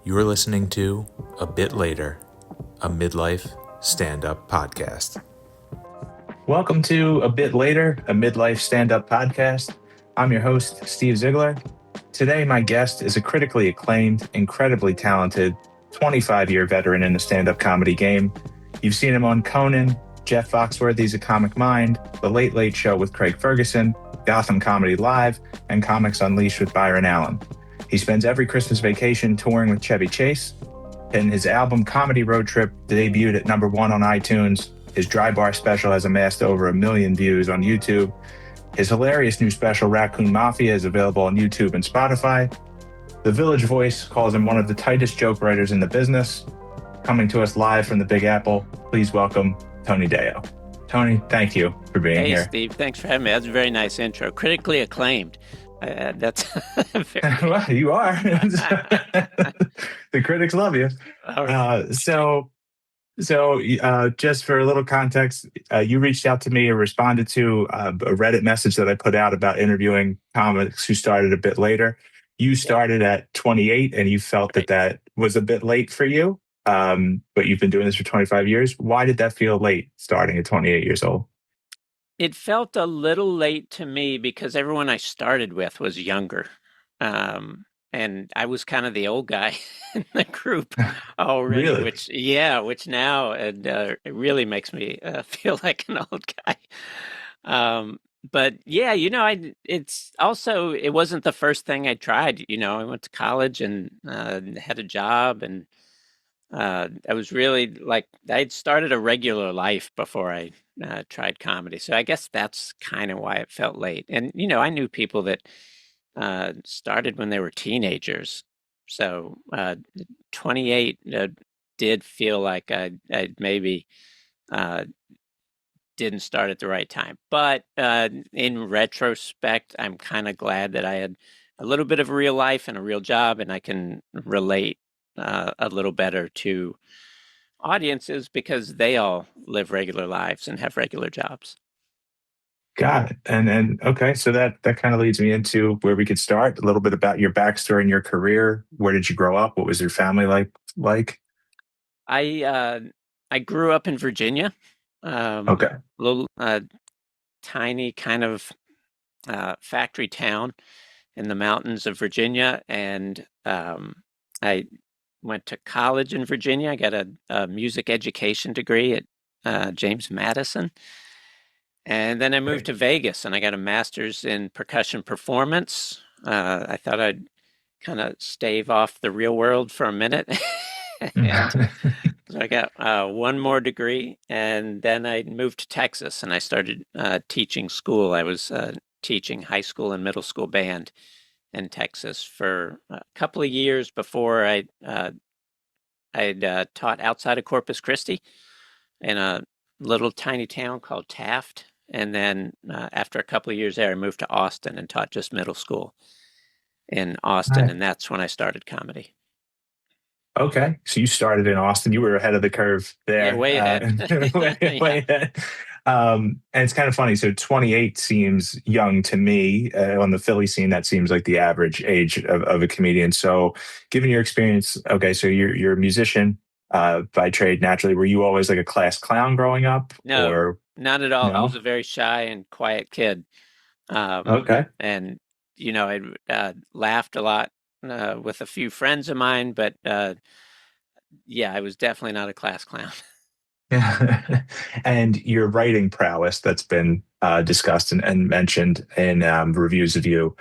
You're listening to A Bit Later, a midlife stand-up podcast. Welcome to A Bit Later, a midlife stand-up podcast. I'm your host, Steve Ziegler. Today, my guest is a critically acclaimed, incredibly talented, 25-year veteran in the stand-up comedy game. You've seen him on Conan, Jeff Foxworthy's A Comic Mind, The Late Late Show with Craig Ferguson, Gotham Comedy Live, and Comics Unleashed with Byron Allen. He spends every Christmas vacation touring with Chevy Chase, and his album Comedy Road Trip debuted at number 1 on iTunes. His dry bar special has amassed over 1 million views on YouTube. His hilarious new special, Raccoon Mafia, is available on YouTube and Spotify. The Village Voice calls him one of the tightest joke writers in the business. Coming to us live from the Big Apple, please welcome Tony Deyo. Tony, thank you for being here. Hey, Steve, thanks for having me. That's a very nice intro. Critically acclaimed. That's very... Well, you are. The critics love you. Right. So just for a little context, you reached out to me or responded to a Reddit message that I put out about interviewing comics who started a bit later. You started at 28 and you felt that was a bit late for you, but you've been doing this for 25 years. Why did that feel late starting at 28 years old? It felt a little late to me because everyone I started with was younger. And I was kind of the old guy in the group already, Really? which now it really makes me feel like an old guy. But yeah, it wasn't the first thing I tried. I went to college and had a job, and I was really I'd started a regular life before I tried comedy. So I guess that's kind of why it felt late. And, I knew people that started when they were teenagers. So 28 did feel like I maybe didn't start at the right time. But in retrospect, I'm kind of glad that I had a little bit of a real life and a real job, and I can relate a little better to audiences because they all live regular lives and have regular jobs. Got it. And okay, so that kind of leads me into where we could start, a little bit about your backstory and your career. Where did you grow up? What was your family like? I grew up in Virginia. Okay. Little tiny kind of factory town in the mountains of Virginia, and I went to college in Virginia. I got a music education degree at James Madison. And then I moved to Vegas and I got a master's in percussion performance. I thought I'd kind of stave off the real world for a minute. And so I got one more degree, and then I moved to Texas and I started teaching school. I was teaching high school and middle school band in Texas for a couple of years before I'd taught outside of Corpus Christi in a little tiny town called Taft. And then after a couple of years there, I moved to Austin and taught just middle school in Austin. Right. And that's when I started comedy. Okay. So you started in Austin. You were ahead of the curve there. Yeah, way ahead. Way ahead. And it's kind of funny. So 28 seems young to me. On the Philly scene, that seems like the average age of a comedian. So given your experience, okay, so you're a musician by trade naturally. Were you always like a class clown growing up? No, Or not at all. I no? was a very shy and quiet kid. Okay. And, I laughed a lot with a few friends of mine, but yeah, I was definitely not a class clown. And your writing prowess that's been discussed and mentioned in reviews of you.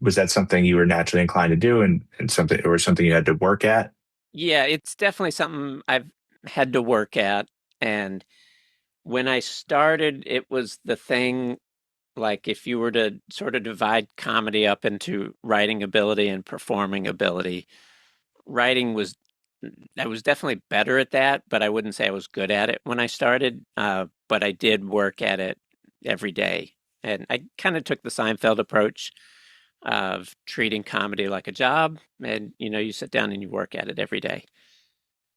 Was that something you were naturally inclined to do and something you had to work at? Yeah, it's definitely something I've had to work at. And when I started, it was the thing, like if you were to sort of divide comedy up into writing ability and performing ability, writing was, I was definitely better at that, but I wouldn't say I was good at it when I started. But I did work at it every day. And I kind of took the Seinfeld approach of treating comedy like a job. And, you sit down and you work at it every day.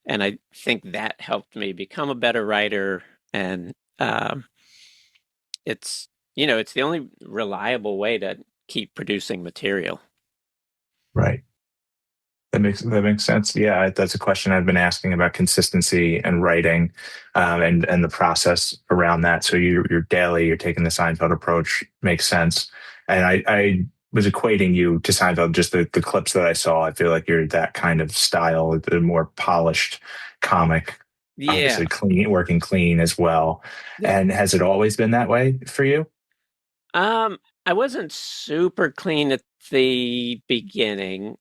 And I think that helped me become a better writer. And it's the only reliable way to keep producing material. Right. That makes sense. Yeah, that's a question I've been asking about consistency and writing, and the process around that. So you're daily, you're taking the Seinfeld approach makes sense. And I was equating you to Seinfeld, just the clips that I saw. I feel like you're that kind of style, the more polished comic, Yeah. obviously clean, working clean as well. And has it always been that way for you? I wasn't super clean at the beginning,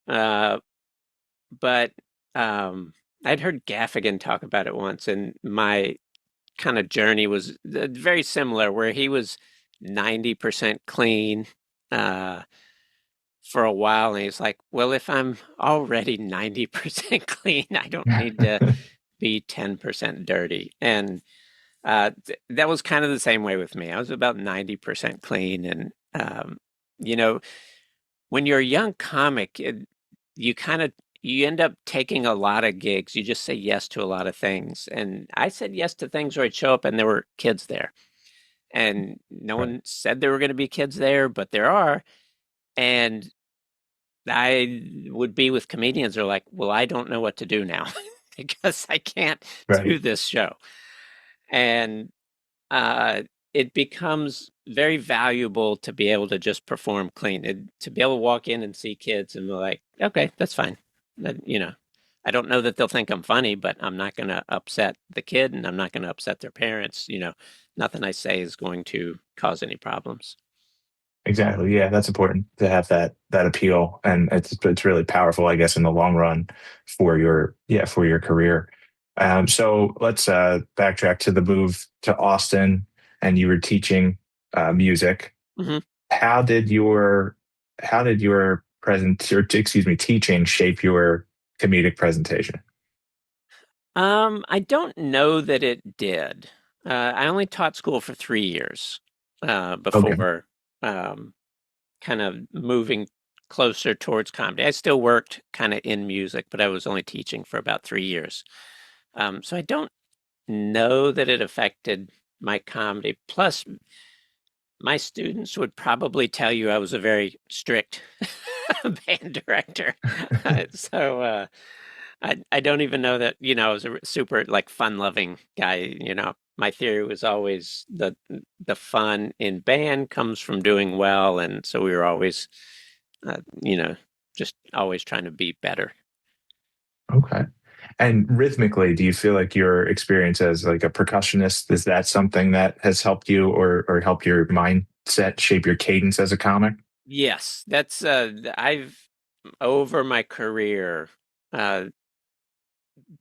but I'd heard Gaffigan talk about it once, and my kind of journey was very similar, where he was 90% clean uh, for a while, and he's like, "Well, if I'm already 90% clean, I don't need to be 10% dirty." And that was kind of the same way with me. I was about 90% clean, and you know, when you're a young comic, you kind of you end up taking a lot of gigs. You just say yes to a lot of things. And I said yes to things where I'd show up and there were kids there. And no Right. one said there were going to be kids there, but there are. And I would be with comedians who are like, well, I don't know what to do now because I can't Right. do this show. And uh, it becomes very valuable to be able to just perform clean, to be able to walk in and see kids and be like, okay, that's fine. I don't know that they'll think I'm funny, but I'm not going to upset the kid and I'm not going to upset their parents. Nothing I say is going to cause any problems. Exactly. Yeah, that's important to have that appeal, and it's really powerful, I guess, in the long run for your career. So let's backtrack to the move to Austin, and you were teaching music. hmm How did your present or excuse me teaching shape your comedic presentation? I don't know that it did. I only taught school for 3 years Okay. before um, kind of moving closer towards comedy. I still worked kind of in music, but I was only teaching for about 3 years. So I don't know that it affected my comedy. Plus, my students would probably tell you I was a very strict band director. So I don't even know that, I was a super like fun-loving guy. My theory was always the fun in band comes from doing well, and so we were always uh, you know, just always trying to be better. Okay. And rhythmically, do you feel like your experience as like a percussionist, is that something that has helped you or helped your mindset shape your cadence as a comic? Yes, that's I've over my career, uh,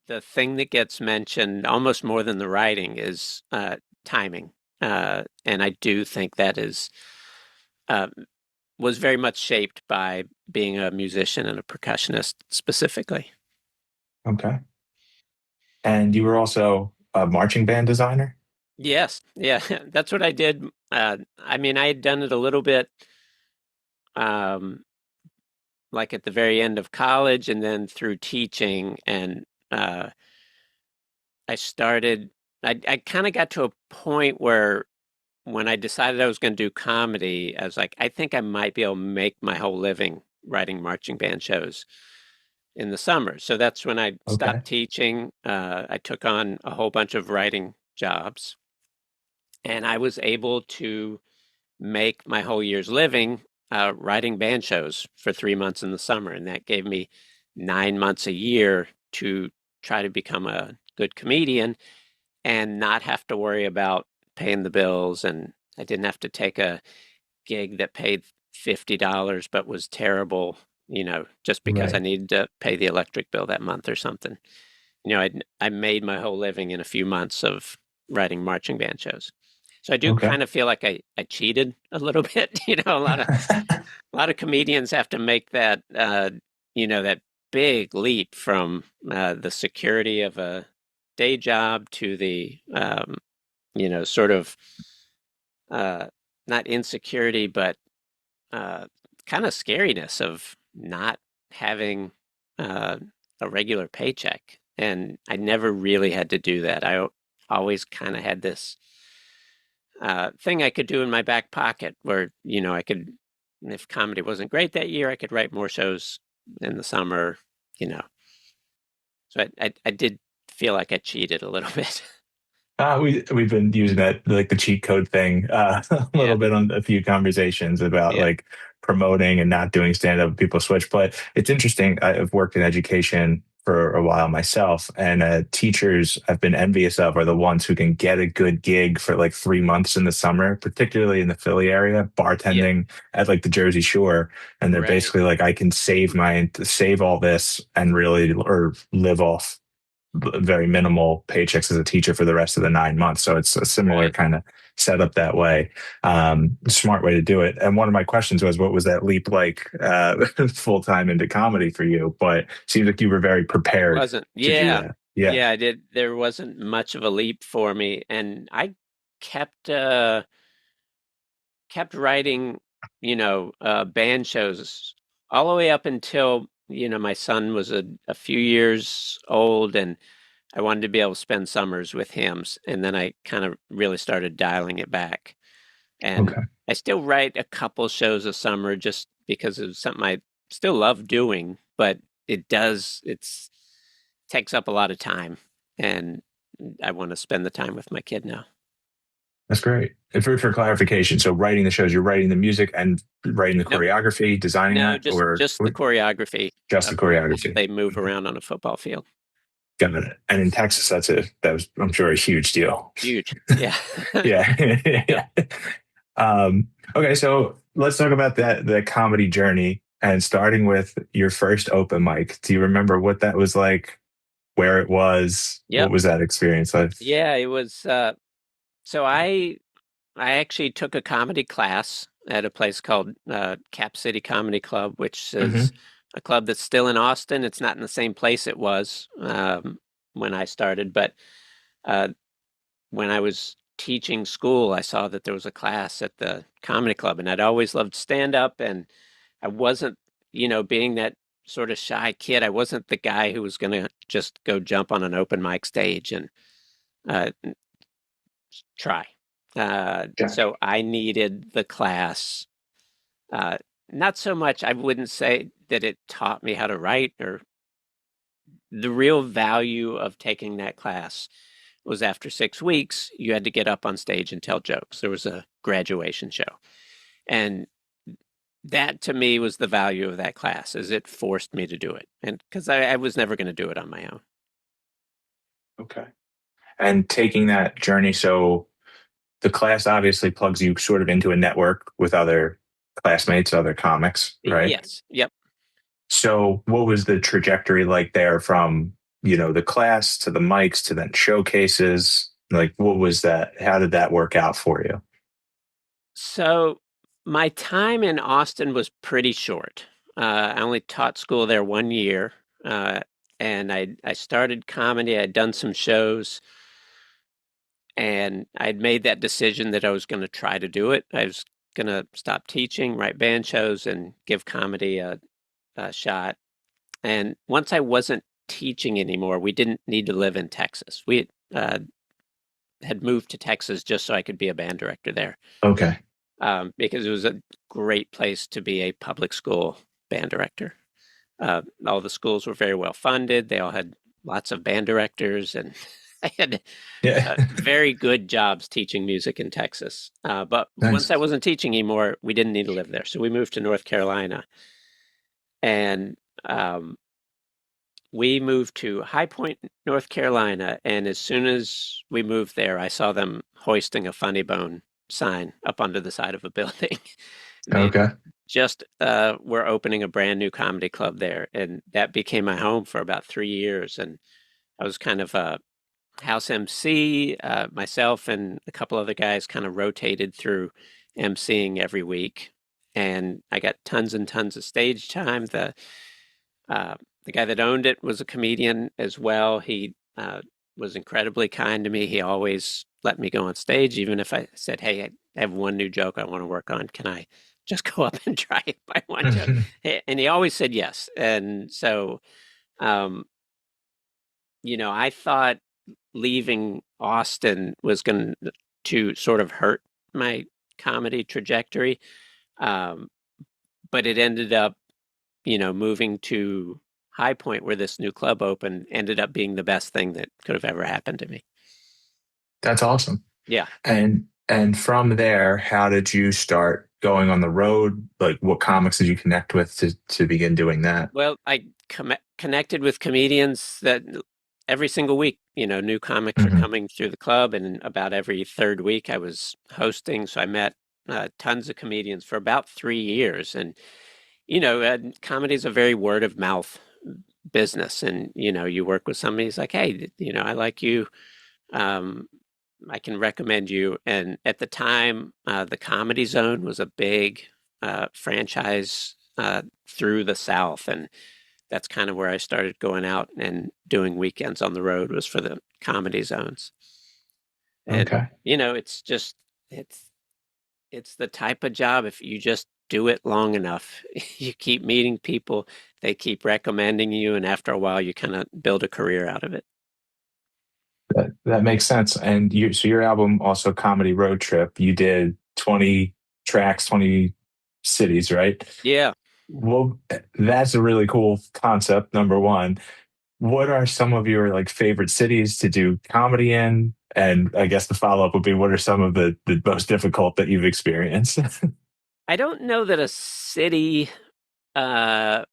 the thing that gets mentioned almost more than the writing is timing, and I do think that is uh, was very much shaped by being a musician and a percussionist specifically. Okay. And you were also a marching band designer? Yes, yeah, that's what I did. I mean, I had done it a little bit. Um, like at the very end of college and then through teaching. And uh, I started, I kind of got to a point where when I decided I was going to do comedy, I was like, I think I might be able to make my whole living writing marching band shows in the summer. So that's when I Okay. stopped teaching. I took on a whole bunch of writing jobs and I was able to make my whole year's living writing band shows for 3 months in the summer. And that gave me 9 months a year to try to become a good comedian and not have to worry about paying the bills. And I didn't have to take a gig that paid $50 but was terrible, just because I Right. needed to pay the electric bill that month or something. I made my whole living in a few months of writing marching band shows. So I do Okay. kind of feel like I cheated a little bit. A lot of comedians have to make that big leap from the security of a day job to the sort of uh, not insecurity, but uh, kind of scariness of not having uh, a regular paycheck. And I never really had to do that. I always kind of had this thing I could do in my back pocket where, I could, if comedy wasn't great that year, I could write more shows in the summer. you know. So I did feel like I cheated a little bit. We've been using that like the cheat code thing a Yeah, little bit on a few conversations about yeah, like promoting and not doing stand up. People switch, but it's interesting. I've worked in education for a while myself, and teachers I've been envious of are the ones who can get a good gig for like 3 months in the summer, particularly in the Philly area, yeah, bartending at like the Jersey Shore, and they're right, basically like, I can save all this and really or live off very minimal paychecks as a teacher for the rest of the 9 months. So it's a similar right. kind of setup that way. Smart way to do it. And one of my questions was, what was that leap like full time into comedy for you? But it seems like you were very It prepared wasn't. to do Yeah, that. Yeah. yeah. I did. There wasn't much of a leap for me, and I kept uh, kept writing, band shows all the way up until my son was a few years old, and I wanted to be able to spend summers with him, and then I kind of really started dialing it back. And Okay. I still write a couple shows a summer just because it's something I still love doing, but it's takes up a lot of time, and I want to spend the time with my kid now. That's great. And for clarification, so writing the shows, you're writing the music and writing the Nope, choreography, designing no, that, just or just the choreography just the of how choreography? they move around on a football field. Got it. And in Texas, that was, I'm sure, a huge deal. Huge, yeah. Yeah. Yep. Yeah. Okay, so let's talk about the comedy journey and starting with your first open mic. Do you remember what that was like, where it was? What Yep. was that experience like? Yeah, it was so I actually took a comedy class at a place called Cap City Comedy Club, which is Hmm. a club that's still in Austin. It's not in the same place it was when I started, but uh, when I was teaching school, I saw that there was a class at the comedy club, and I'd always loved stand up, and I wasn't, being that sort of shy kid, I wasn't the guy who was going to just go jump on an open mic stage and uh, try. Gotcha. So I needed the class. Uh, Not so much, I wouldn't say that it taught me how to write, or the real value of taking that class was after 6 weeks, you had to get up on stage and tell jokes. There was a graduation show. And that to me was the value of that class, is it forced me to do it. And because I was never going to do it on my own. Okay. And taking that journey, so the class obviously plugs you sort of into a network with other classmates, other comics, right? Yes. Yep. So what was the trajectory like there from, the class to the mics to then showcases? Like, what was that? How did that work out for you? So my time in Austin was pretty short. I only taught school there 1 year, uh, and I started comedy. I'd done some shows, and I'd made that decision that I was going to try to do it. I was going to stop teaching, write band shows, and give comedy a shot. And once I wasn't teaching anymore, we didn't need to live in Texas. We had moved to Texas just so I could be a band director there, Okay. because it was a great place to be a public school band director. All the schools were very well funded. They all had lots of band directors, and I had Yeah. very good jobs teaching music in Texas. But once I Nice. wasn't teaching anymore, we didn't need to live there. So we moved to North Carolina, and um, we moved to High Point, North Carolina. And as soon as we moved there, I saw them hoisting a Funny Bone sign up onto the side of a building. They Okay. just were opening a brand new comedy club there, and that became my home for about 3 years. And I was kind of a house MC. Myself and a couple other guys kind of rotated through MCing every week, and I got tons and tons of stage time. Uh, the guy that owned it was a comedian as well. He was incredibly kind to me. He always let me go on stage, even if I said, "Hey, I have one new joke I want to work on. Can I just go up and try it by one joke?" And he always said yes. And so, um, I thought leaving Austin was going to sort of hurt my comedy trajectory. Um, but it ended up, moving to high point where this new club opened ended up being the best thing that could have ever happened to me. That's awesome. Yeah. And from there, how did you start going on the road? Like, what comics did you connect with to begin doing that? Well, I connected with comedians that every single week, new comics were Hmm. coming through the club, and about every third week I was hosting. So I met tons of comedians for about 3 years. And, comedy is a very word of mouth business. And, you work with somebody who's like, hey, I like you. Um, I can recommend you. And at the time, the Comedy Zone was a big franchise through the South. And that's kind of where I started going out and doing weekends on the road was for the comedy zones. And Okay. it's it's the type of job if you just do it long enough, you keep meeting people, they keep recommending you, and after a while you kind of build a career out of it. That makes sense. And so your album also Comedy Road Trip, you did 20 tracks, 20 cities, right? Yeah. Well, that's a really cool concept, number one. What are some of your like favorite cities to do comedy in? And I guess the follow-up would be what are some of the most difficult that you've experienced? I don't know that a city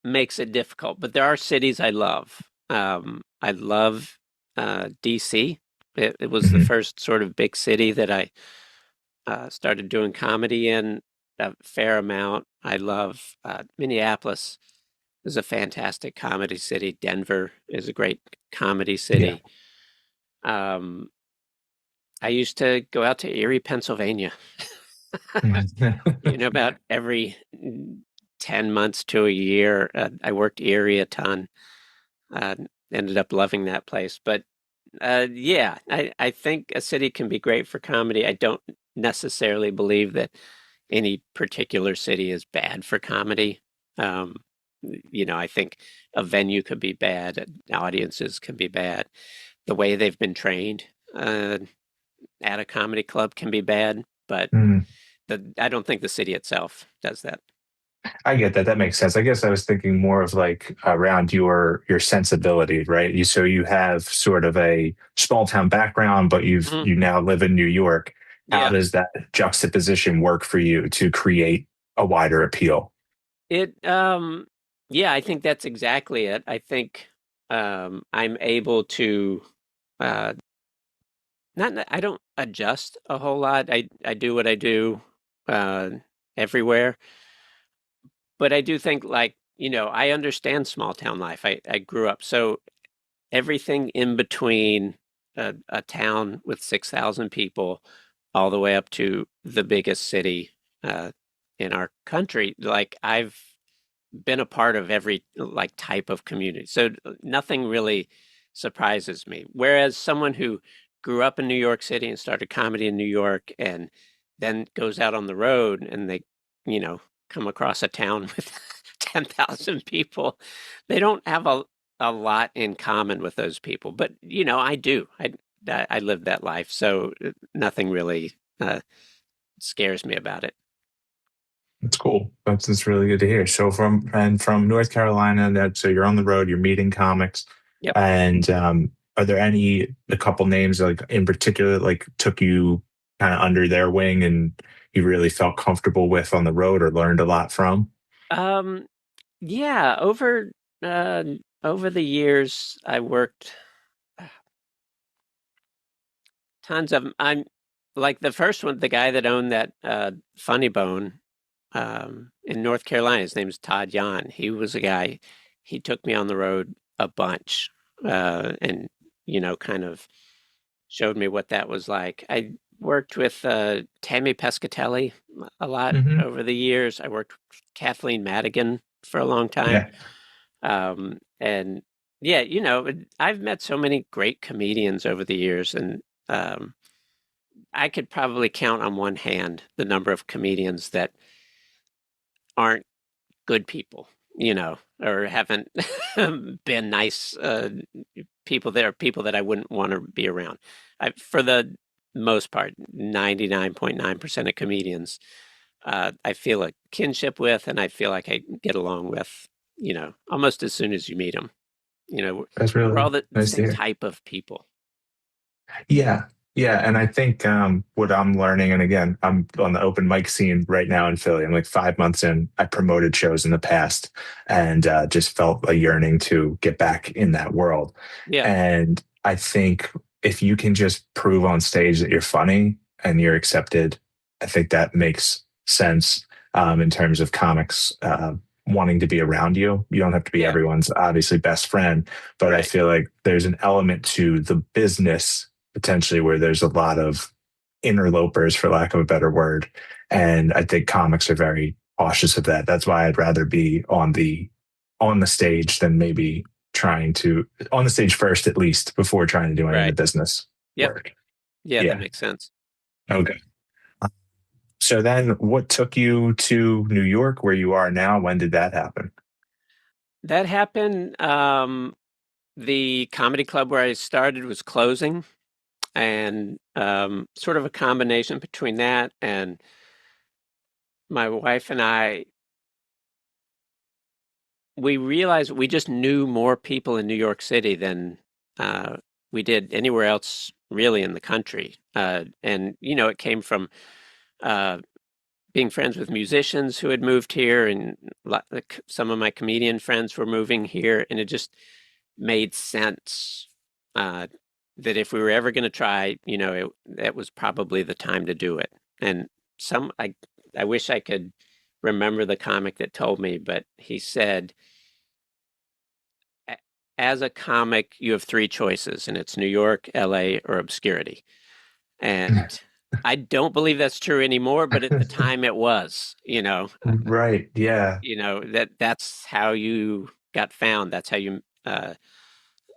makes it difficult, but there are cities I love. I love DC. It was the Mhm. first sort of big city that I started doing comedy in a fair amount. I love Minneapolis is a fantastic comedy city. Denver is a great comedy Yeah. city. Um, I used to go out to Erie, Pennsylvania, about every 10 months to a year. I worked Erie a ton. Uh, Ended up loving that place. But yeah, I think a city can be great for comedy. I don't necessarily believe that any particular city is bad for comedy. Um, I think a venue could be bad, audiences can be bad. The way they've been trained uh, at a comedy club can be bad, but Mm. I don't think the city itself does that. I get that. That makes sense. I guess I was thinking more of like around your sensibility, right? So you have sort of a small town background, but Mhm. you now live in New York. How Yeah, does that juxtaposition work for you to create a wider appeal? it. Yeah, I think that's exactly it. I think I'm able to. Uh, Not I don't adjust a whole lot. I do what I do uh, everywhere, but I do think like I understand small town life. I grew up so everything in between a town with 6,000 people, all the way up to the biggest city in our country. Like I've been a part of every like type of community. So nothing really surprises me. Whereas someone who grew up in New York City and started comedy in New York and then goes out on the road and they, you know, come across a town with 10,000 people, they don't have a lot in common with those people. But, I do. I lived that life. So nothing really scares me about it. That's cool. That's really good to hear. So from North Carolina, that so you're on the road, you're meeting comics, Yep. and are there a couple names like in particular that, like took you kind of under their wing and you really felt comfortable with on the road or learned a lot from? Um, Yeah, uh over the years I worked tons of 'em. I'm like the first one, the guy that owned that Funny Bone in North Carolina, his name's Todd Yan. He was a guy, he took me on the road a bunch and kind of showed me what that was like. I worked with Tammy Pescatelli a lot Hmm. over the years. I worked with Kathleen Madigan for a long time. Yeah, And yeah, I've met so many great comedians over the years, and um, I could probably count on one hand the number of comedians that aren't good people, or haven't been nice people. There are people that I wouldn't want to be around. For the most part, 99.9% of comedians, I feel a kinship with, and I feel like I get along with. almost as soon as you meet them. That's We're really all the nice to same hear. type of people. Yeah. Yeah. And I think what I'm learning, and again, I'm on the open mic scene right now in Philly. I'm like 5 months in. I promoted shows in the past and just felt a yearning to get back in that world. Yeah, And I think if you can just prove on stage that you're funny and you're accepted, I think that makes sense in terms of comics wanting to be around you. You don't have to be yeah, everyone's obviously best friend, but I right, feel like there's an element to the business potentially where there's a lot of interlopers, for lack of a better word. And I think comics are very cautious of that. That's why I'd rather be on the stage than maybe trying to on the stage first, at least before trying to do any of the right. business Yep. work. Yeah, that Yeah. makes sense. Okay. So then what took you to New York where you are now? When did that happen? That happened. The comedy club where I started was closing, and sort of a combination between that and my wife and I, we realized we just knew more people in New York City than uh, we did anywhere else really in the country. And, it came from uh, being friends with musicians who had moved here, and like some of my comedian friends were moving here, and it just made sense uh, that if we were ever going to try, that was probably the time to do it. And I wish I could remember the comic that told me, but he said, as a comic, you have three choices, and it's New York, LA, or obscurity. And I don't believe that's true anymore, but at the time it was, Right. Yeah. that's how you got found. That's how you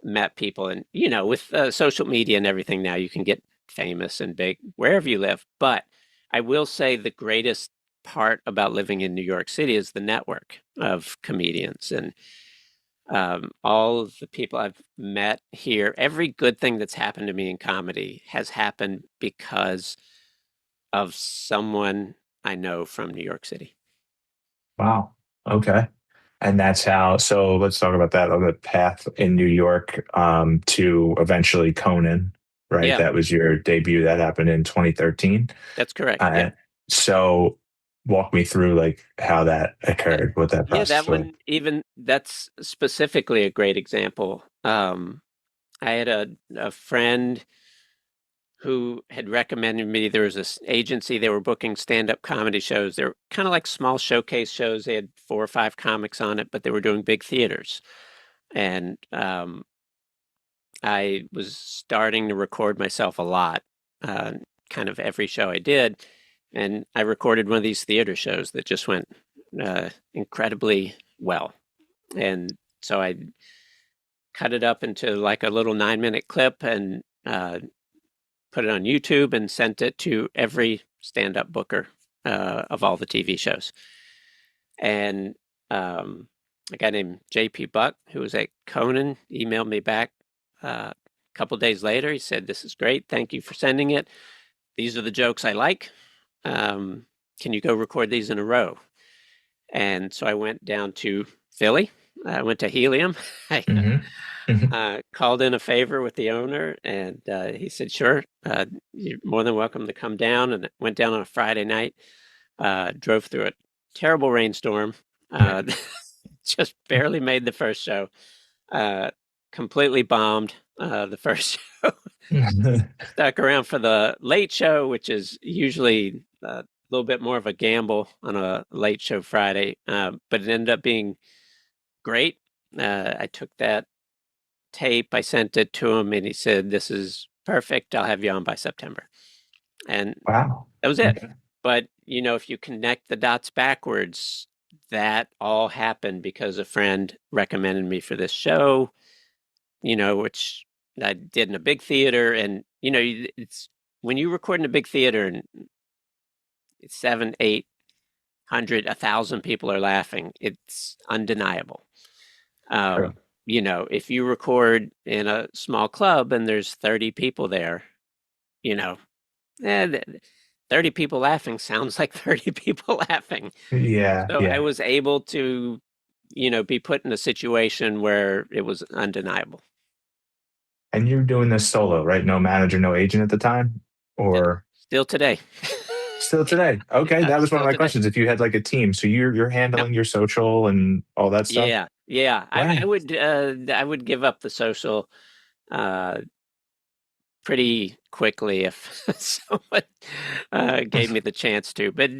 met people. And, with social media and everything now, you can get famous and big wherever you live. But I will say the greatest part about living in New York City is the network of comedians and all of the people I've met here. Every good thing that's happened to me in comedy has happened because of someone I know from New York City. Wow. Okay. And that's how, so let's talk about that on the path in New York to eventually Conan, right? Yeah, That was your debut. That happened in 2013. that's correct. Yeah. Uh, so walk me through like how that Uh, occurred, what that yeah, process that was. one, even that's specifically a great example. I had a friend who had recommended me. There was this agency, they were booking stand-up comedy shows. They're kind of like small showcase shows. They had 4 or 5 comics on it, but they were doing big theaters. And I was starting to record myself a lot, uh, kind of every show I did. And I recorded one of these theater shows that just went incredibly well. And so I cut it up into like a little 9-minute clip and put it on YouTube and sent it to every stand-up booker of all the TV shows. And a guy named JP Buck, who was at Conan, emailed me back a couple days later. He said, "This is great. Thank you for sending it. These are the jokes I like. Can you go record these in a row?" And so I went down to Philly. I went to Helium. I Hmm. Hmm. called in a favor with the owner, and he said, "Sure, you're more than welcome to come down." And went down on a Friday night. Drove through a terrible rainstorm. Uh, just barely made the first show. Uh, Completely bombed the first show. Stuck around for the late show, which is usually a little bit more of a gamble on a late show Friday, but it ended up being great. I took that tape, I sent it to him, and he said, "This is perfect. I'll have you on by September." And Wow. that was it. Okay. But, if you connect the dots backwards, that all happened because a friend recommended me for this show, which I did in a big theater. And, it's when you record in a big theater and it's 7, 800, 1,000 people are laughing, it's undeniable. Um, True. if you record in a small club and there's 30 people there, you know, 30 people laughing sounds like 30 people laughing. Yeah. So I Yeah. was able to, be put in a situation where it was undeniable. And you're doing this solo, right? No manager, no agent at the time, or Still today. still today? Okay, Yeah, that was one of still my today. questions. If you had like a team, so you're Yep. handling your social and all that stuff. Yeah, yeah. Wow. I would give up the social uh, pretty quickly if someone gave me the chance to. But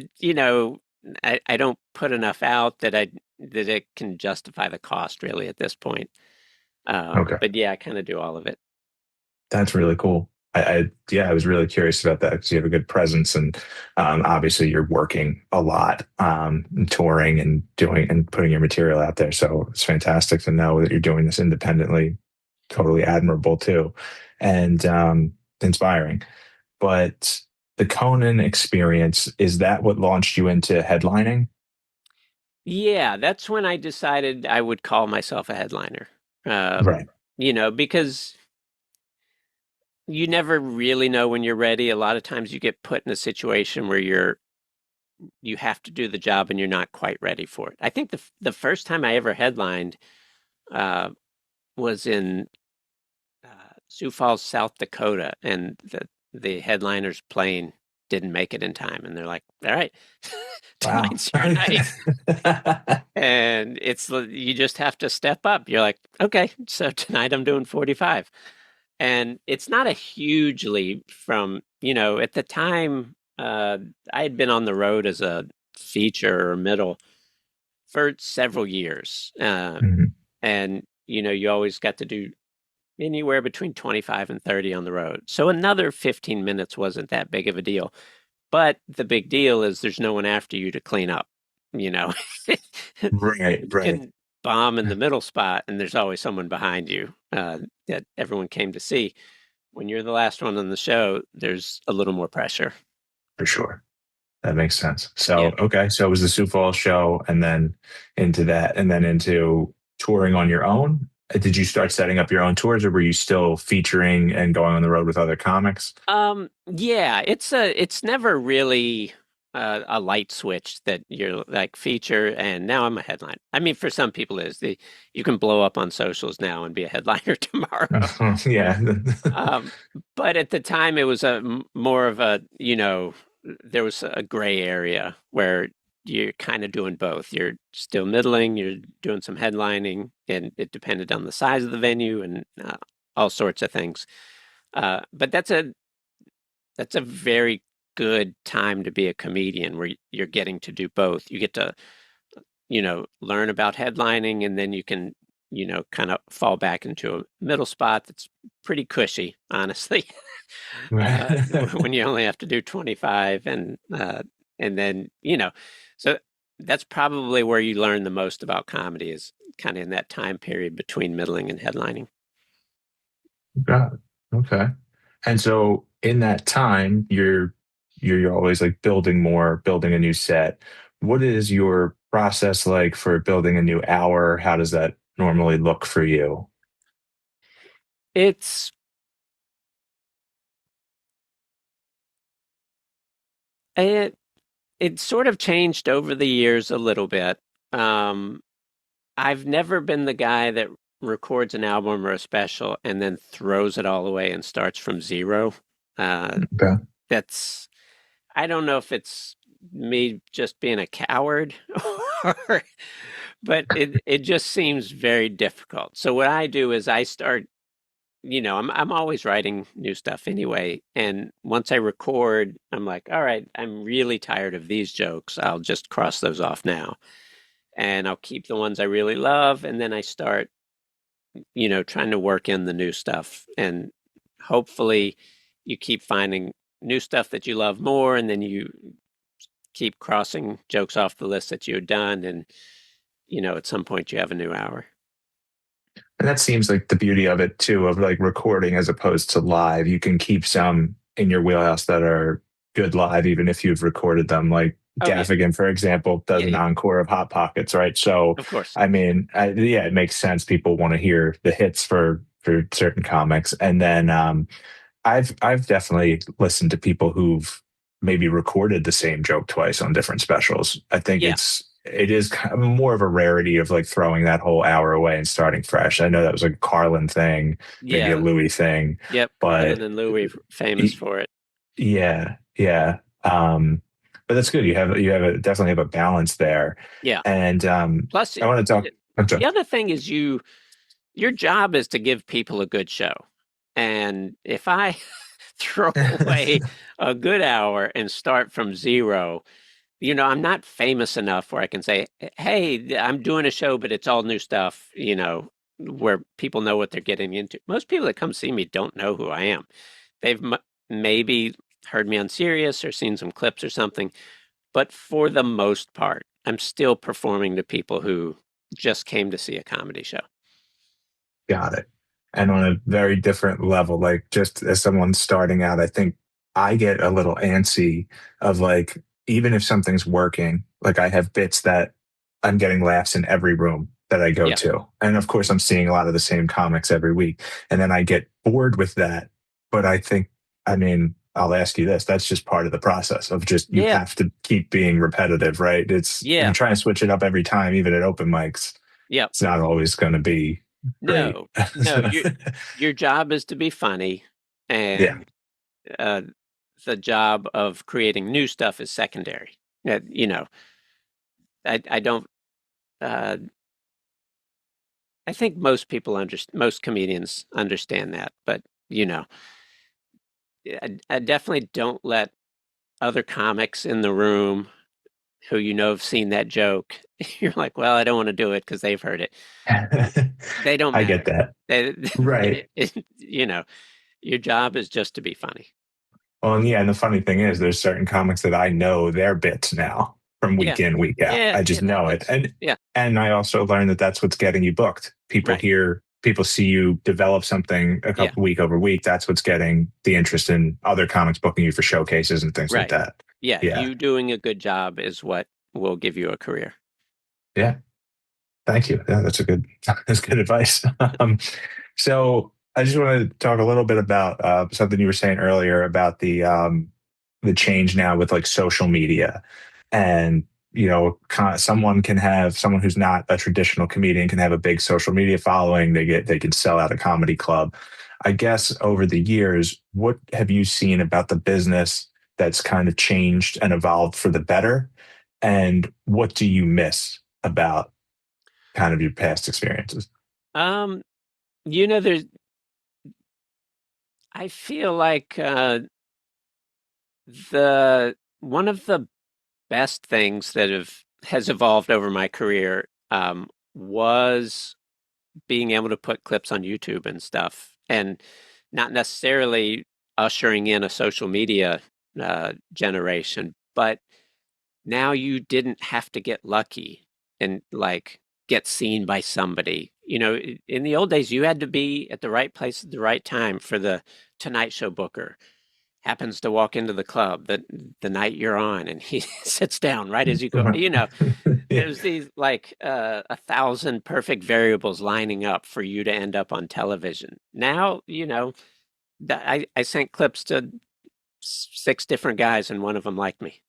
I don't put enough out that it can justify the cost really at this point. Okay. But yeah, I kind of do all of it. That's really cool. Yeah, I was really curious about that because you have a good presence and obviously you're working a lot, and touring and doing and putting your material out there. So it's fantastic to know that you're doing this independently. Totally admirable too, and inspiring. But the Conan experience, is that what launched you into headlining? Yeah, that's when I decided I would call myself a headliner. Right. Because you never really know when you're ready. A lot of times you get put in a situation where you have to do the job and you're not quite ready for it. I think the first time I ever headlined uh, was in Sioux Falls, South Dakota, and the headliner's plane didn't make it in time, and they're like, "All right, Wow. tonight's your night." And you just have to step up. You're like, okay, so tonight I'm doing 45. And it's not a huge leap from, at the time, I had been on the road as a feature or middle for several years. Mhm. And, you always got to do anywhere between 25 and 30 on the road. So another 15 minutes wasn't that big of a deal. But the big deal is there's no one after you to clean up, you know. Right, You right. can bomb in the middle spot and there's always someone behind you that everyone came to see. When you're the last one on the show, there's a little more pressure. For sure. That makes sense. Yeah. So, okay. So it was the Sioux Falls show and then into that and then into touring on your own. Did you start setting up your own tours or were you still featuring and going on the road with other comics? Yeah, it's never really a light switch that you're like feature and now I'm a headliner. I mean, for some people it is you can blow up on socials now and be a headliner tomorrow. Yeah. Um, but at the time, it was more of a, there was a gray area where you're kind of doing both. You're still middling, you're doing some headlining, and it depended on the size of the venue and all sorts of things. But that's a very good time to be a comedian where you're getting to do both. You get to, learn about headlining, and then you can, kind of fall back into a middle spot that's pretty cushy, honestly. When you only have to do 25 and then so that's probably where you learn the most about comedy is kind of in that time period between middling and headlining. Got it. Okay. And so in that time, you're always like building more, building a new set. What is your process like for building a new hour? How does that normally look for you? it's it it sort of changed over the years a little bit. um I've never been the guy that records an album or a special and then throws it all away and starts from zero. uh Okay. that's I don't know if it's me just being a coward or, but it just seems very difficult. So what I do is I start, I'm always writing new stuff anyway, and once I record, I'm like, all right, I'm really tired of these jokes. I'll just cross those off now, and I'll keep the ones I really love, and then I start, trying to work in the new stuff, and hopefully you keep finding new stuff that you love more, and then you keep crossing jokes off the list that you had done, and at some point you have a new hour. And that seems like the beauty of it too, of like recording as opposed to live. You can keep some in your wheelhouse that are good live, even if you've recorded them. Like Oh yeah, Gaffigan, for example, does yeah, an yeah. encore of Hot Pockets, right? So, Of course. I mean, yeah, it makes sense. People want to hear the hits for certain comics, and then I've definitely listened to people who've maybe recorded the same joke twice on different specials. I think Yeah, it is kind of more of a rarity of like throwing that whole hour away and starting fresh. I know that was a Carlin thing, maybe a Yeah. Louis thing, Yep. but Carlin and Louis famous y- for it. yeah, yeah. But that's good. Definitely have a balance there. Yeah. And Plus, I want to talk. I'm sorry. the other thing is your job is to give people a good show. And if I throw away a good hour and start from zero, I'm not famous enough where I can say, hey, I'm doing a show, but it's all new stuff, where people know what they're getting into. Most people that come see me don't know who I am. They've maybe heard me on Sirius or seen some clips or something, but for the most part, I'm still performing to people who just came to see a comedy show. Got it. And on a very different level, like just as someone starting out, I think I get a little antsy of like, even if something's working, like I have bits that I'm getting laughs in every room that I go Yeah. to. And of course, I'm seeing a lot of the same comics every week. And then I get bored with that. But I think, I mean, I'll ask you this, that's just part of the process of just, you Yeah. have to keep being repetitive, right? If you Yeah. try and switch it up every time, even at open mics, Yeah. it's not always going to be great. No, no, your job is to be funny, Yeah. and uh, the job of creating new stuff is secondary. I don't. Uh, I think most people most comedians understand that, but you know, I definitely don't let other comics in the room who have seen that joke. You're like, well, I don't want to do it because they've heard it. They don't I get matter. that. They, Right. your job is just to be funny. Well, and yeah, and the funny thing is, there's certain comics that I know their bits now from Yeah. week in, week out. Yeah, I yeah, just know it, yeah, and I also learned that that's what's getting you booked. right. People see you develop something a Yeah, couple week over week. That's what's getting the interest in other comics booking you for showcases and things like right. that. Yeah, Yeah, you doing a good job is what will give you a career. yeah. Thank you. Yeah, that's a good that's good advice. So I just want to talk a little bit about something you were saying earlier about the change now with like social media, and someone who's not a traditional comedian can have a big social media following. They can sell out a comedy club. I guess over the years, what have you seen about the business that's kind of changed and evolved for the better, and what do you miss about kind of your past experiences? Um, there's I feel like the one of the best things that has evolved over my career was being able to put clips on YouTube and stuff, and not necessarily ushering in a social media generation, but now you didn't have to get lucky and like get seen by somebody. In the old days, you had to be at the right place at the right time for the Tonight Show booker happens to walk into the club the night you're on, and he sits down right as you go. Yeah, There's these like 1,000 perfect variables lining up for you to end up on television. Now, I sent clips to six different guys, and one of them liked me.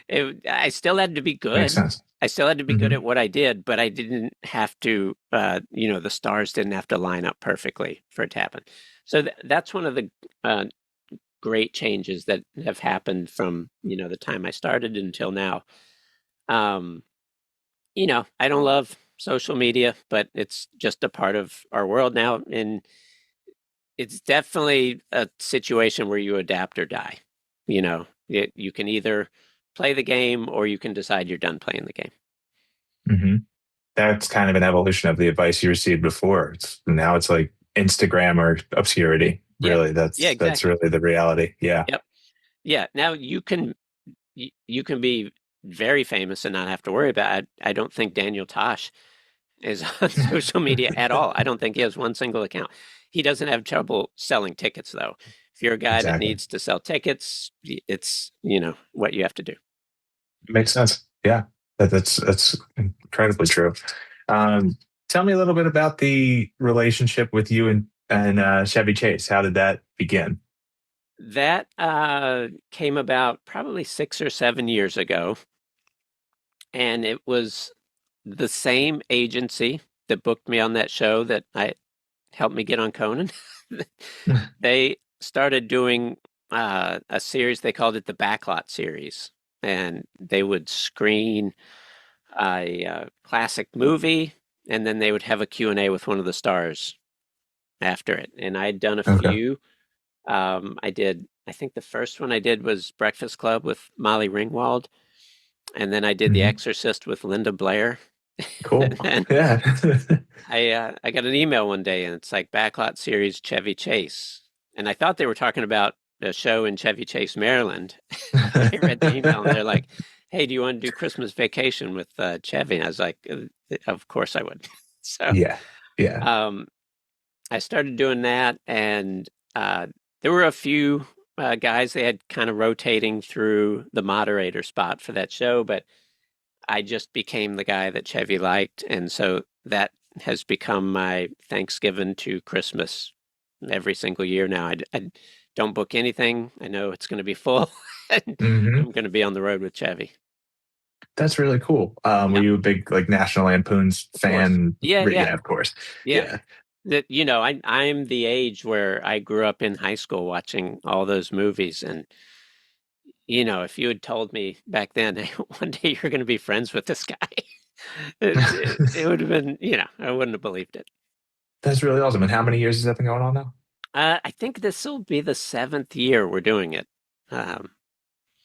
And I still had to be makes good. sense. I still had to be good Hmm. at what I did, but I didn't have to. The stars didn't have to line up perfectly for it to happen. So that's one of the uh, great changes that have happened from the time I started until now. Um, I don't love social media, but it's just a part of our world now, and it's definitely a situation where you adapt or die. You can either play the game or you can decide you're done playing the game. Hmm. That's kind of an evolution of the advice you received before. Now it's like Instagram or obscurity. Yeah, Really, yeah, that's exactly. really the reality. Yeah. Yep. Yeah. Now you can be very famous and not have to worry about it. I don't think Daniel Tosh is on social media at all. I don't think he has one single account. He doesn't have trouble selling tickets though. If you're a guy that Exactly. needs to sell tickets, it's what you have to do. Makes sense. Yeah. That's incredibly true. Um, Tell me a little bit about the relationship with you and Chevy Chase. How did that begin? That came about probably 6 or 7 years ago. and it was the same agency that booked me on that show that I helped me get on Conan. They started doing a series. They called it the Backlot series, and they would screen a classic movie, and then they would have a Q&A with one of the stars after it. And I'd done a Okay. few. I think the first one I did was Breakfast Club with Molly Ringwald, and then I did The Mhm. Exorcist with Linda Blair. Cool. And then Yeah. I got an email one day, and it's like Backlot series Chevy Chase, and I thought they were talking about a show in Chevy Chase, Maryland. I read the email, and they're like, "Hey, do you want to do Christmas Vacation with Chevy?" And I was like, "Of course I would." So Yeah. Yeah. um, I started doing that, and uh, there were a few guys they had kind of rotating through the moderator spot for that show, but I just became the guy that Chevy liked, and so that has become my Thanksgiving to Christmas every single year now. I don't book anything. I know it's going to be full, and Hmm. I'm going to be on the road with Chevy. That's really cool. Were Yeah, you a big like National Lampoon's of course. fan? Yeah, yeah, Yeah, of course. yeah. Yeah. That I'm the age where I grew up in high school watching all those movies, and if you had told me back then, hey, one day you're going to be friends with this guy, it would have been, I wouldn't have believed it. That's really awesome. And how many years has that been going on now? I think this will be the seventh year we're doing it. Um,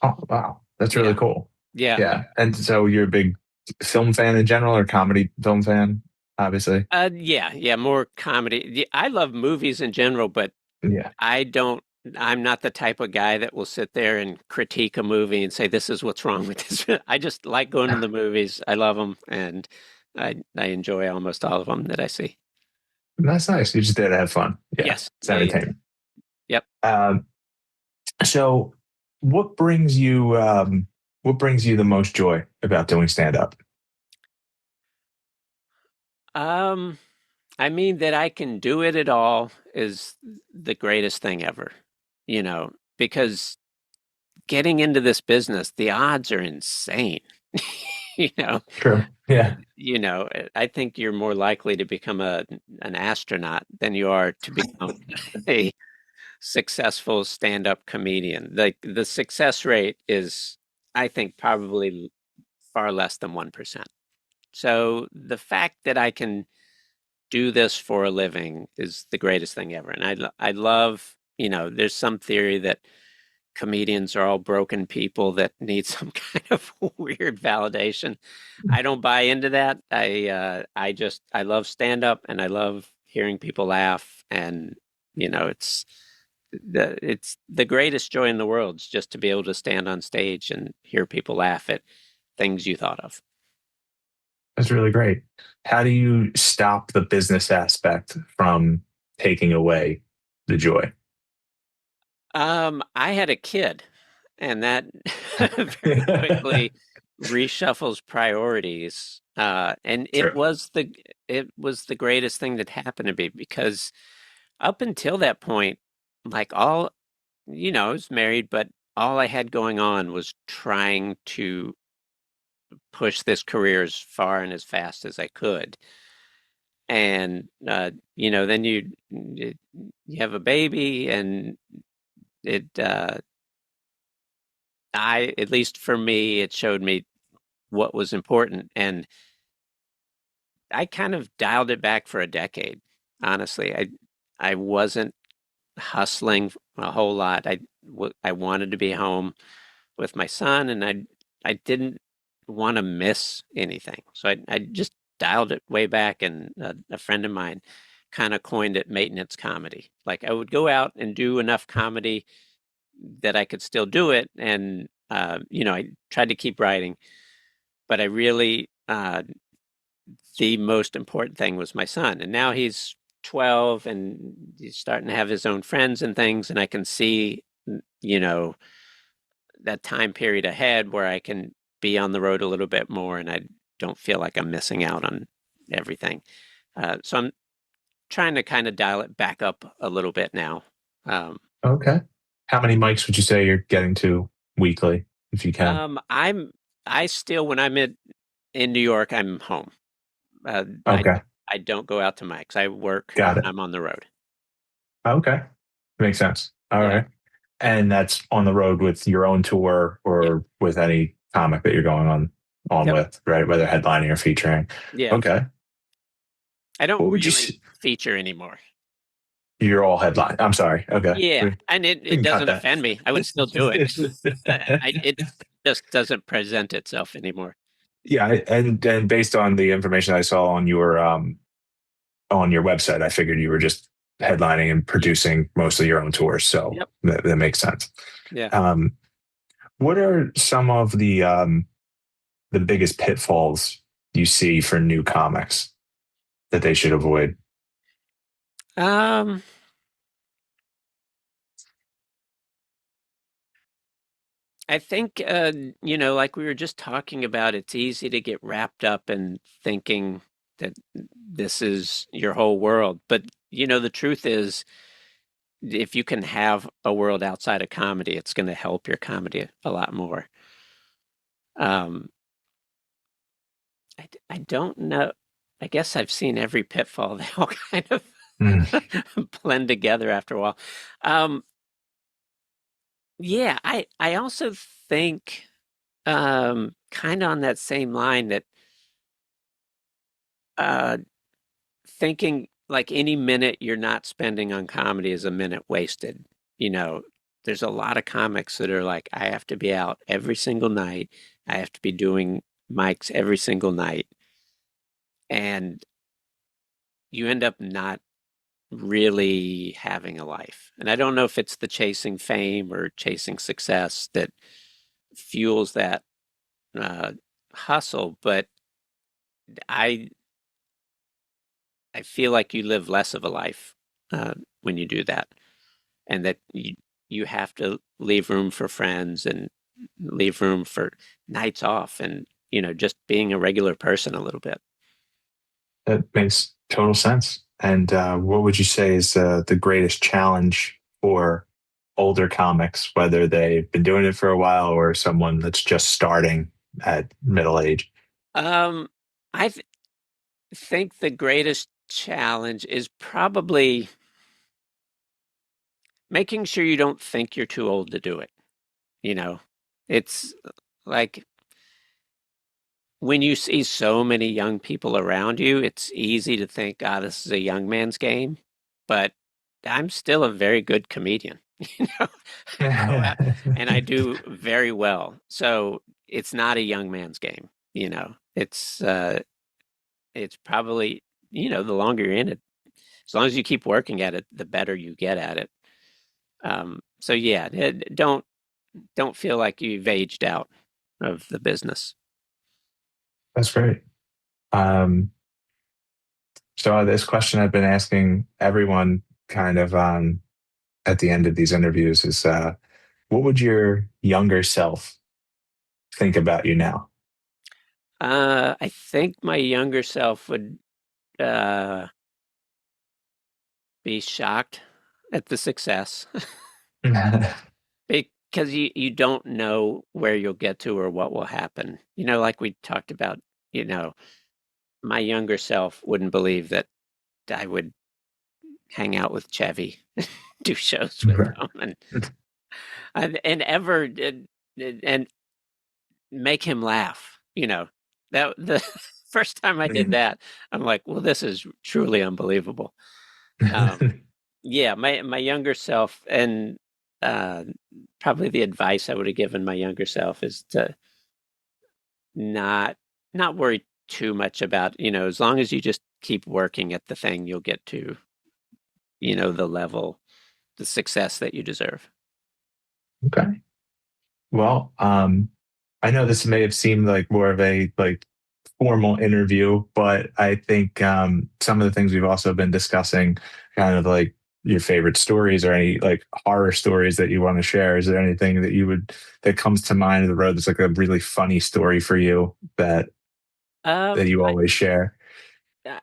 Oh, wow. That's really yeah, cool. yeah, Yeah. And so you're a big film fan in general or comedy film fan, obviously? yeah, yeah. More comedy. I love movies in general, but Yeah. I don't. I'm not the type of guy that will sit there and critique a movie and say this is what's wrong with this. I just like going to the movies. I love them, and I enjoy almost all of them that I see. That's nice. You're just there to have fun. Yeah. Yes. It's Yeah. Yeah. entertainment. Yep. Um, so what brings you what brings you the most joy about doing stand up? Um, I mean that I can do it at all is the greatest thing ever. Because getting into this business, the odds are insane. you know, True. Yeah. I think you're more likely to become an astronaut than you are to become a successful stand-up comedian. Like the success rate is, I think, probably far less than 1%. So the fact that I can do this for a living is the greatest thing ever. And I love, there's some theory that comedians are all broken people that need some kind of weird validation. I don't buy into that. I love stand up and I love hearing people laugh and it's the greatest joy in the world is just to be able to stand on stage and hear people laugh at things you thought of. That's really great. How do you stop the business aspect from taking away the joy? I had a kid, and that very quickly reshuffles priorities. And it True. was the greatest thing that happened to me because up until that point, like I was married, but all I had going on was trying to push this career as far and as fast as I could. And then you have a baby, and it I at least for me, it showed me what was important, and I kind of dialed it back for a decade. Honestly, I wasn't hustling a whole lot. I wanted to be home with my son, and I didn't want to miss anything. So I just dialed it way back, and a friend of mine kind of coined it maintenance comedy. Like I would go out and do enough comedy that I could still do it, and I tried to keep writing, but I really the most important thing was my son, and now he's 12 and he's starting to have his own friends and things, and I can see you know that time period ahead where I can be on the road a little bit more and I don't feel like I'm missing out on everything. So I'm trying to kind of dial it back up a little bit now. Um, Okay. How many mics would you say you're getting to weekly, if you can? I'm I still, when I'm in New York, I'm home. Uh, I Okay, I don't go out to mics. I work got when it. I'm on the road. Okay, makes sense. All Yeah. right. And that's on the road with your own tour Yep. or with any comic that you're going on Yep. with, right? Whether headlining or featuring. Yeah. Okay. I don't What would you really say? feature anymore. You're all headline. I'm sorry. Okay. Yeah, We and it can cut doesn't that. offend me. I would still do it. It just doesn't present itself anymore. Yeah, and based on the information I saw on your website, I figured you were just headlining and Yep. producing most of your own tours, so Yep. that makes sense. Yeah. Um, what are some of the biggest pitfalls you see for new comics that they should avoid? Um, I think like we were just talking about, it's easy to get wrapped up in thinking that this is your whole world. But the truth is, if you can have a world outside of comedy, it's going to help your comedy a lot more. Um, I don't know. I guess I've seen every pitfall. They all kind of Mm. blend together after a while. Um, yeah, I also think kind of on that same line that uh, thinking like any minute you're not spending on comedy is a minute wasted. You know, there's a lot of comics that are like, I have to be out every single night. I have to be doing mics every single night. And you end up not really having a life. And I don't know if it's the chasing fame or chasing success that fuels that uh, hustle, but I I feel like you live less of a life when you do that, and that you have to leave room for friends and leave room for nights off, and just being a regular person a little bit. That makes total sense. And what would you say is the greatest challenge for older comics, whether they've been doing it for a while or someone that's just starting at middle age? Um, I think the greatest challenge is probably making sure you don't think you're too old to do it. You know, it's like when you see so many young people around you, it's easy to think, ah, this is a young man's game. But I'm still a very good comedian. I go out and I do very well. So it's not a young man's game. It's probably, the longer you're in it, as long as you keep working at it, the better you get at it. So yeah, don't feel like you've aged out of the business. That's great. Um, so this question I've been asking everyone kind of at the end of these interviews is what would your younger self think about you now? I think my younger self would uh, be shocked at the success because you don't know where you'll get to or what will happen. Like we talked about, you know, my younger self wouldn't believe that I would hang out with Chevy, do shows with him, and ever did, and make him laugh. That the first time I did that, I'm like, well, this is truly unbelievable. Um, yeah, my younger self, and uh, probably the advice I would have given my younger self is to not not worry too much about, as long as you just keep working at the thing, you'll get to, the level, the success that you deserve. Okay. Well, I know this may have seemed like more of a formal interview, but I think some of the things we've also been discussing, kind of like your favorite stories or any like horror stories that you want to share. Is there anything that you would that comes to mind of the road that's like a really funny story for you that Um, you always share?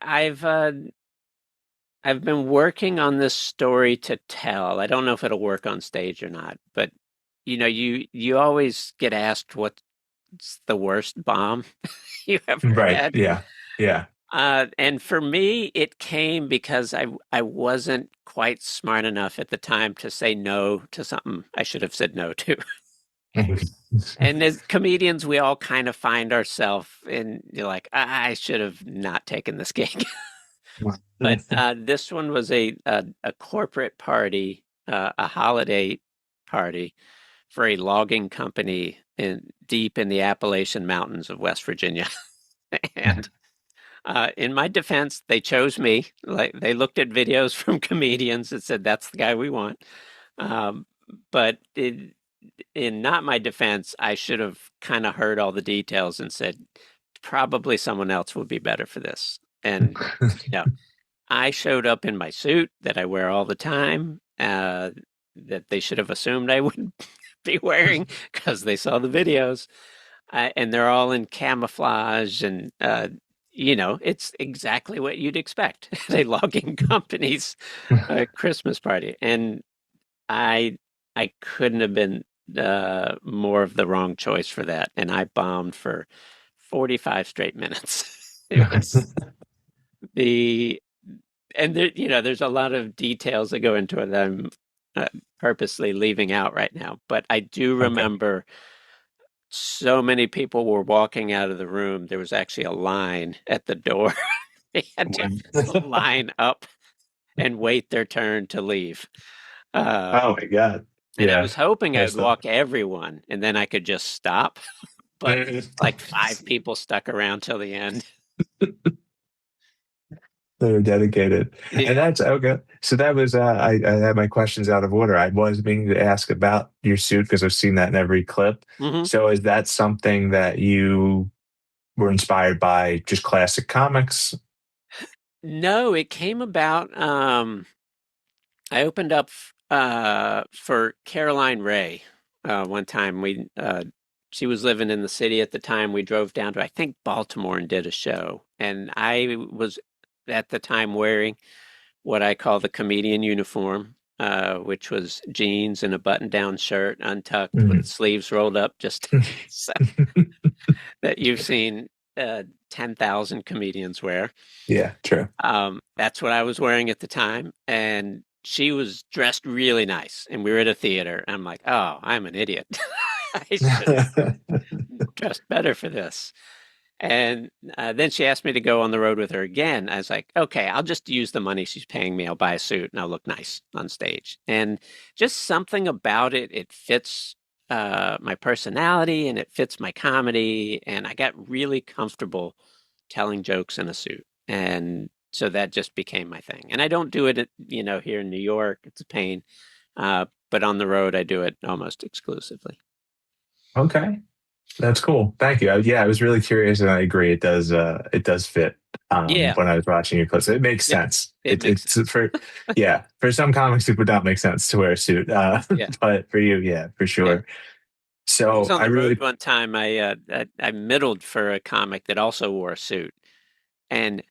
I've been working on this story to tell. I don't know if it'll work on stage or not, but you always get asked what it's the worst bomb you ever Right. had. Yeah. Yeah. And for me, it came because I wasn't quite smart enough at the time to say no to something I should have said no to. And as comedians, we all kind of find ourselves in, you're like, I should have not taken this gig. But this one was a corporate party, a holiday party for a logging company in deep in the Appalachian Mountains of West Virginia. And in my defense, they chose me. Like they looked at videos from comedians and said, "That's the guy we want." Um, but in not my defense, I should have kind of heard all the details and said, "Probably someone else would be better for this." And you know, I showed up in my suit that I wear all the time. That they should have assumed I would be wearing because they saw the videos, and they're all in camouflage and it's exactly what you'd expect at a logging company's Christmas party. And I I couldn't have been more of the wrong choice for that. And I bombed for 45 straight minutes. It was the and there, there's a lot of details that go into it that I'm purposely leaving out right now. But I do Okay. remember so many people were walking out of the room. There was actually a line at the door. They had to line up and wait their turn to leave. Uh, Oh my God. and I Yeah. was hoping I'd That's the walk everyone and then I could just stop. But like five people stuck around till the end. they're dedicated. And Yeah. that's okay. So that was I had my questions out of order. I was meaning to ask about your suit because I've seen that in every clip. Hmm. So is that something that you were inspired by just classic comics? No, it came about. I opened up for Caroline Ray one time. She was living in the city at the time. We drove down to I think Baltimore and did a show, and I was at the time wearing what I call the comedian uniform, which was jeans and a button-down shirt, untucked with Mhm. sleeves rolled up, just so that you've seen 10,000 comedians wear. Yeah, true. That's what I was wearing at the time. And she was dressed really nice. And we were at a theater. I'm like, oh, I'm an idiot. I should have dressed better for this. And then she asked me to go on the road with her again. I was like, okay, I'll just use the money she's paying me. I'll buy a suit and I'll look nice on stage. And just something about it, it fits my personality and it fits my comedy. And I got really comfortable telling jokes in a suit. And so that just became my thing. And I don't do it, here in New York. It's a pain. But on the road, I do it almost exclusively. Okay. That's cool. Thank you. Yeah, I was really curious and I agree. It does fit Yeah, when I was watching your clips. It makes yeah, sense. it makes It's for yeah, for some comics it would not make sense to wear a suit. yeah. But for you, yeah, for Yeah. sure. I was So on I the road really one time. I middled for a comic that also wore a suit, and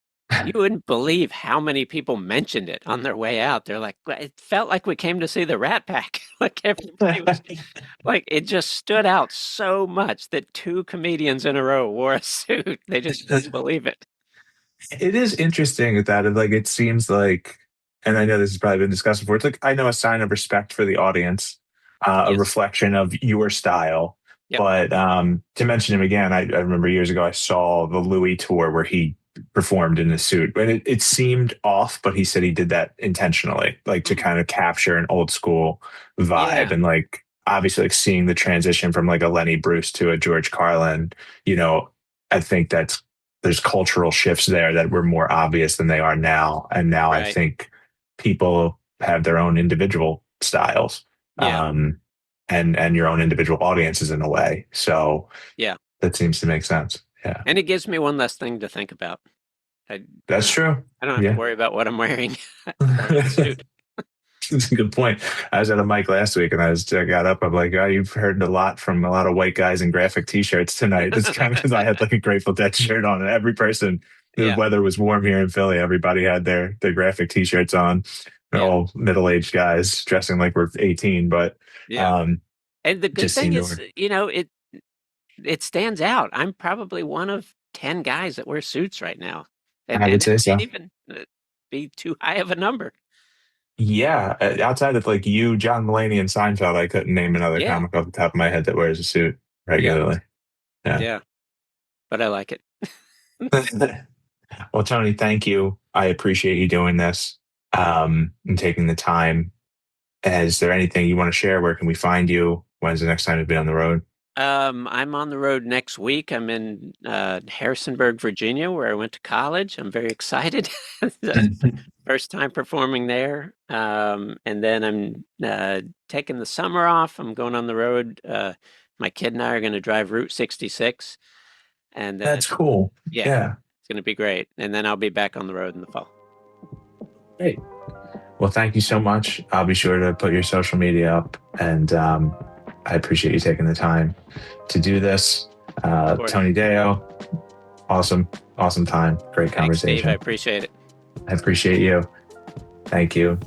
you wouldn't believe how many people mentioned it on their way out. They're like, "Well, it felt like we came to see the Rat Pack." Like everybody was like, it just stood out so much that two comedians in a row wore a suit. They just couldn't believe it. it is interesting that it seems like, and I know this has probably been discussed before. It's like I know a sign of respect for the audience, a Yes. reflection of your style. Yep. But to mention him again, I remember years ago I saw the Louis tour where he performed in a suit, and it seemed off. But he said he did that intentionally, like to Mm. kind of capture an old school vibe, Yeah. and like obviously like seeing the transition from like a Lenny Bruce to a George Carlin. You know, I think there's cultural shifts there that were more obvious than they are now. And now I Right. think people have their own individual styles, Yeah. and your own individual audiences in a way. So Yeah. that seems to make sense. Yeah, And it gives me one less thing to think about. I, that's uh, true. I don't have to Yeah. worry about what I'm wearing wearing the suit. That's a good point. I was at a mic last week and I got up. I'm like, oh, you've heard a lot from a lot of white guys in graphic t-shirts tonight. It's kind of because I had like a Grateful Dead shirt on and every person, the Yeah. weather was warm here in Philly. Everybody had their graphic t-shirts on. They're Yeah. all middle-aged guys dressing like we're 18, but Yeah. um, And the good just thing seemed to is, work. it stands out. I'm probably one of 10 guys that wear suits right now, I and would it say so. can't even be too high of a number. Yeah, outside of like you, John Mulaney, and Seinfeld, I couldn't name another Yeah, comic off the top of my head that wears a suit yeah, regularly. Yeah. yeah. But I like it. Well, Tony, thank you. I appreciate you doing this, and taking the time. Is there anything you want to share? Where can we find you? When's the next time you've been on the road? I'm on the road next week. I'm in Harrisonburg, Virginia, where I went to college. I'm very excited. First time performing there. And then I'm taking the summer off. I'm going on the road. My kid and I are going to drive Route 66. And then, That's cool. yeah, Yeah. it's going to be great. And then I'll be back on the road in the fall. Great. Well, thank you so much. I'll be sure to put your social media up, and I appreciate you taking the time to do this. Of course. Tony Deyo, awesome, awesome time. Great Thanks, Steve. conversation. I appreciate it. I appreciate you. Thank you.